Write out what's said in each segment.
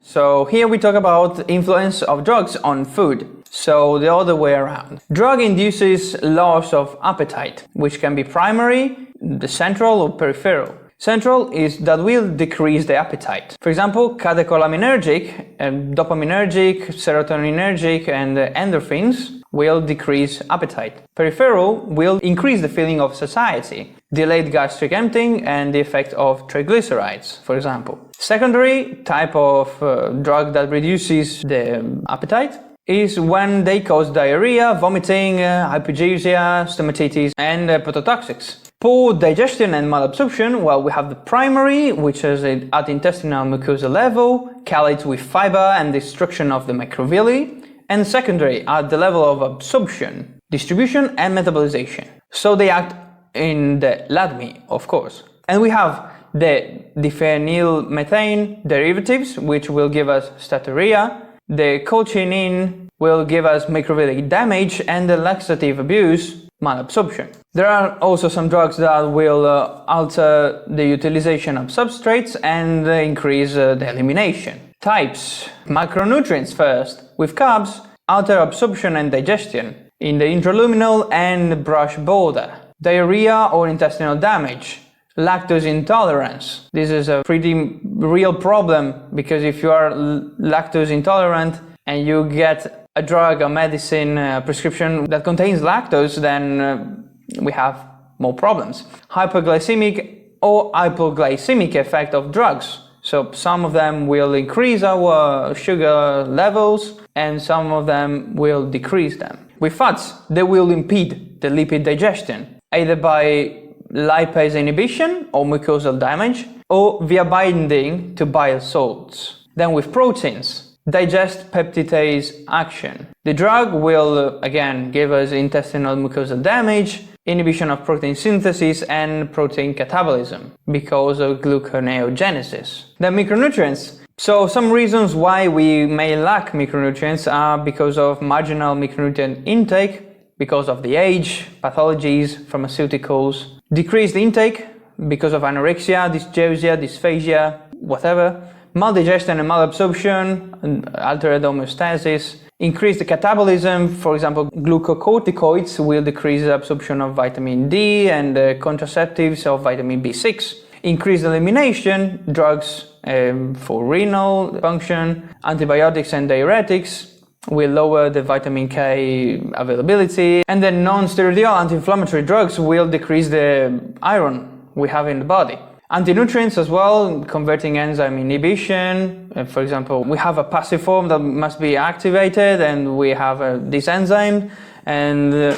So here we talk about influence of drugs on food. So the other way around. Drug induces loss of appetite, which can be primary, the central or peripheral. Central is that will decrease the appetite. For example, catecholaminergic, dopaminergic, serotoninergic, and endorphins will decrease appetite. Peripheral will increase the feeling of satiety, delayed gastric emptying, and the effect of triglycerides, for example. Secondary type of drug that reduces the appetite is when they cause diarrhea, vomiting, hypergeusia, stomatitis, and hepatotoxics. Poor digestion and malabsorption, well, we have the primary, which is at intestinal mucosa level, chelates with fiber and destruction of the microvilli, and secondary at the level of absorption, distribution, and metabolization. So they act in the LADME, of course. And we have the diphenylmethane derivatives, which will give us steatorrhea. The colchicine will give us microvilli damage, and the laxative abuse, malabsorption. There are also some drugs that will alter the utilization of substrates and increase the elimination. Types. Macronutrients first. With carbs, alter absorption and digestion in the intraluminal and brush border. Diarrhea or intestinal damage. Lactose intolerance. This is a pretty real problem, because if you are lactose intolerant and you get a drug, a medicine, a prescription that contains lactose, then we have more problems. Hyperglycemic or hypoglycemic effect of drugs. So some of them will increase our sugar levels and some of them will decrease them. With fats, they will impede the lipid digestion, either by lipase inhibition or mucosal damage, or via binding to bile salts. Then with proteins, digest peptidase action. The drug will again give us intestinal mucosal damage, inhibition of protein synthesis, and protein catabolism because of gluconeogenesis. Then micronutrients. So some reasons why we may lack micronutrients are because of marginal micronutrient intake, because of the age, pathologies, pharmaceuticals, decreased intake because of anorexia, dysgeusia, dysphagia, whatever, maldigestion and malabsorption, altered homeostasis, increase the catabolism. For example, glucocorticoids will decrease the absorption of vitamin D and contraceptives of vitamin B6. Increased elimination, drugs for renal function, antibiotics and diuretics will lower the vitamin K availability, and then non-steroidal anti-inflammatory drugs will decrease the iron we have in the body. Antinutrients as well, converting enzyme inhibition. For example, we have a passive form that must be activated, and we have this enzyme, and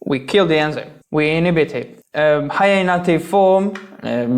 we kill the enzyme. We inhibit it. Higher inactive form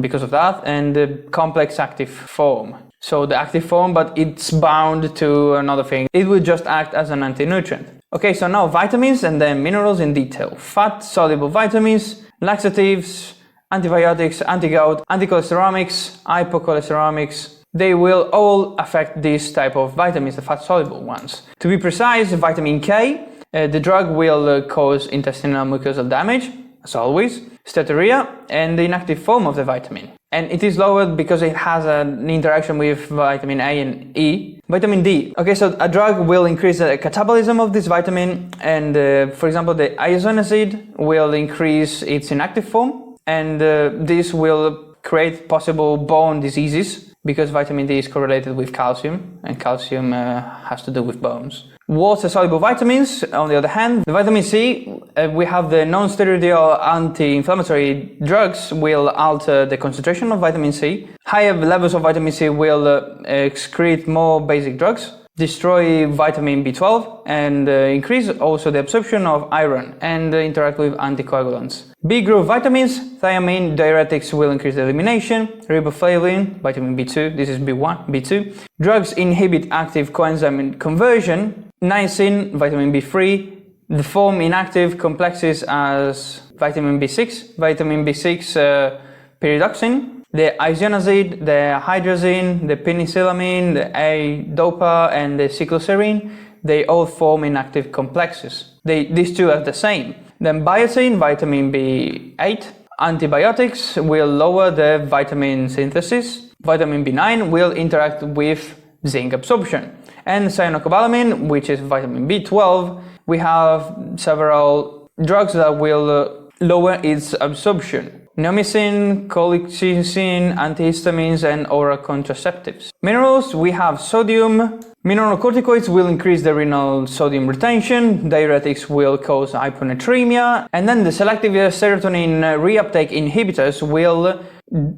because of that, and the complex active form. So the active form, but it's bound to another thing. It will just act as an antinutrient. Okay, so now vitamins and then minerals in detail. Fat-soluble vitamins, laxatives, antibiotics, anti-gout, anticholesteramics, hypocholesteramics. They will all affect this type of vitamins, the fat-soluble ones. To be precise, vitamin K, the drug will cause intestinal mucosal damage, as always, steatorrhea, and the inactive form of the vitamin. And it is lowered because it has an interaction with vitamin A and E. Vitamin D. Okay, so a drug will increase the catabolism of this vitamin, and for example, the isoniazid will increase its inactive form, and this will create possible bone diseases because vitamin D is correlated with calcium, and calcium has to do with bones. Water-soluble vitamins, on the other hand, the vitamin C, we have the non-steroidal anti-inflammatory drugs will alter the concentration of vitamin C. Higher levels of vitamin C will excrete more basic drugs, destroy vitamin B12, and increase also the absorption of iron and interact with anticoagulants. B-group vitamins, thiamine, diuretics will increase the elimination, riboflavin, vitamin B2, this is B1, B2. Drugs inhibit active coenzyme conversion, niacin, vitamin B3, the form inactive complexes as vitamin B6, vitamin B6 pyridoxine, the isoniazid, the hydrazine, the penicillamine, the A-dopa, and the cycloserine, they all form inactive complexes. These two are the same. Then biotin, vitamin B8, antibiotics will lower the vitamin synthesis. Vitamin B9 will interact with zinc absorption. And cyanocobalamin, which is vitamin B12, we have several drugs that will lower its absorption. Neomycin, colchicine, antihistamines, and oral contraceptives. Minerals, we have sodium. Mineralocorticoids will increase the renal sodium retention. Diuretics will cause hyponatremia. And then the selective serotonin reuptake inhibitors will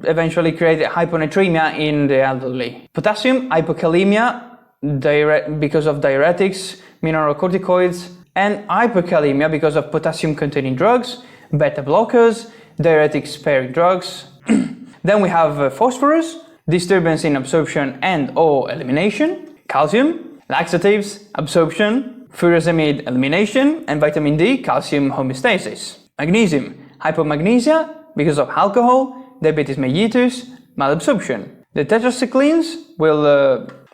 eventually create hyponatremia in the elderly. Potassium, hypokalemia, because of diuretics, mineralocorticoids, and hyperkalemia because of potassium-containing drugs, beta blockers, diuretic-sparing drugs. Then we have phosphorus, disturbance in absorption and/or elimination, calcium, laxatives, absorption, furosemide elimination, and vitamin D, calcium homeostasis. Magnesium, hypomagnesia because of alcohol, diabetes mellitus, malabsorption. The tetracyclines will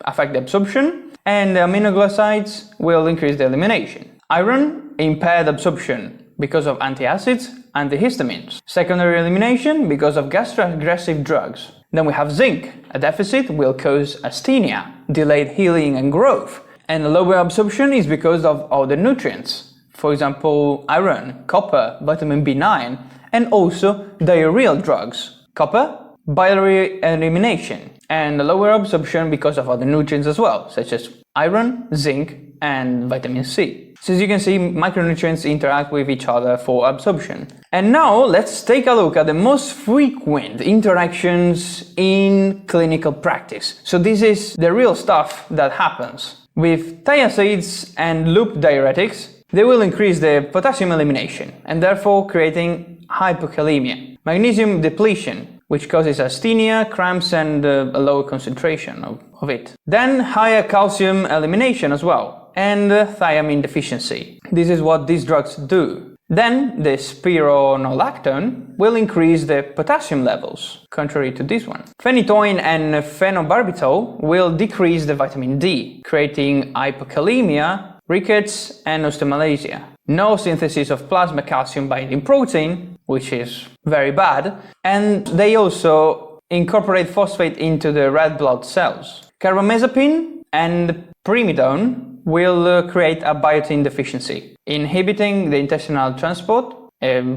affect the absorption, and the aminoglycides will increase the elimination. Iron, impaired absorption because of antacids, antihistamines. Secondary elimination because of gastro-aggressive drugs. Then we have zinc. A deficit will cause asthenia, delayed healing and growth. And a lower absorption is because of other nutrients. For example, iron, copper, vitamin B9, and also diarrheal drugs. Copper, biliary elimination. And a lower absorption because of other nutrients as well, such as iron, zinc, and vitamin C. So as you can see, micronutrients interact with each other for absorption. And now let's take a look at the most frequent interactions in clinical practice. So this is the real stuff that happens. With thiazides and loop diuretics, they will increase the potassium elimination and therefore creating hypokalemia. Magnesium depletion, which causes asthenia, cramps, and a lower concentration of it. Then higher calcium elimination as well, and thiamine deficiency. This is what these drugs do. Then the spironolactone will increase the potassium levels, contrary to this one. Phenytoin and phenobarbital will decrease the vitamin D, creating hypokalemia, rickets, and osteomalacia. No synthesis of plasma calcium binding protein, which is very bad, and they also incorporate phosphate into the red blood cells. Carbamazepine and primidone will create a biotin deficiency, inhibiting the intestinal transport,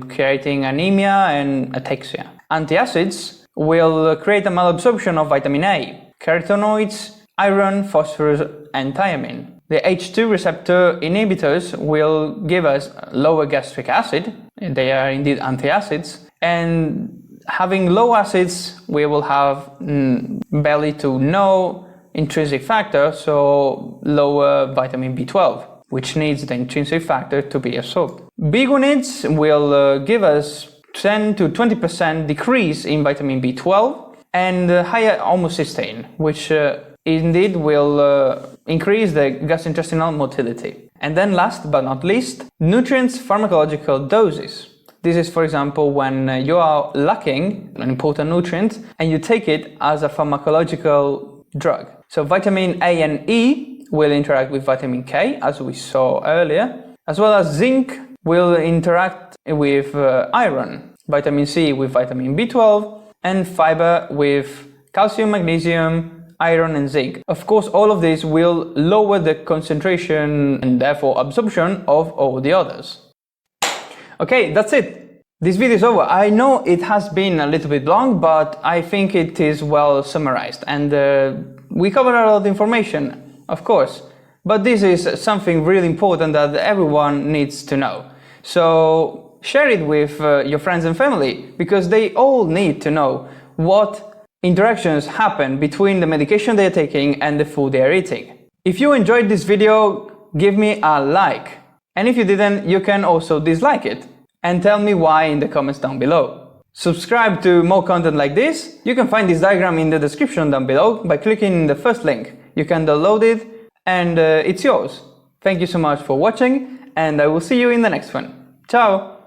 creating anemia and ataxia. Antacids will create a malabsorption of vitamin A, carotenoids, iron, phosphorus, and thiamine. The H2 receptor inhibitors will give us lower gastric acid, they are indeed antacids, and having low acids, we will have barely to no intrinsic factor, so lower vitamin B12, which needs the intrinsic factor to be absorbed. Biguanides will give us 10 to 20% decrease in vitamin B12 and higher homocysteine, which indeed will increase the gastrointestinal motility. And then last but not least, nutrients pharmacological doses. This is, for example, when you are lacking an important nutrient and you take it as a pharmacological drug. So vitamin A and E will interact with vitamin K, as we saw earlier, as well as zinc will interact with iron, vitamin C with vitamin B12, and fiber with calcium, magnesium, iron, and zinc. Of course, all of this will lower the concentration and therefore absorption of all the others. Okay, that's it. This video is over. I know it has been a little bit long, but I think it is well summarized, and we covered a lot of information, of course, but this is something really important that everyone needs to know. So share it with your friends and family, because they all need to know what interactions happen between the medication they are taking and the food they are eating. If you enjoyed this video, give me a like. And if you didn't, you can also dislike it and tell me why in the comments down below. Subscribe to more content like this. You can find this diagram in the description down below by clicking the first link. You can download it and it's yours. Thank you so much for watching, and I will see you in the next one. Ciao!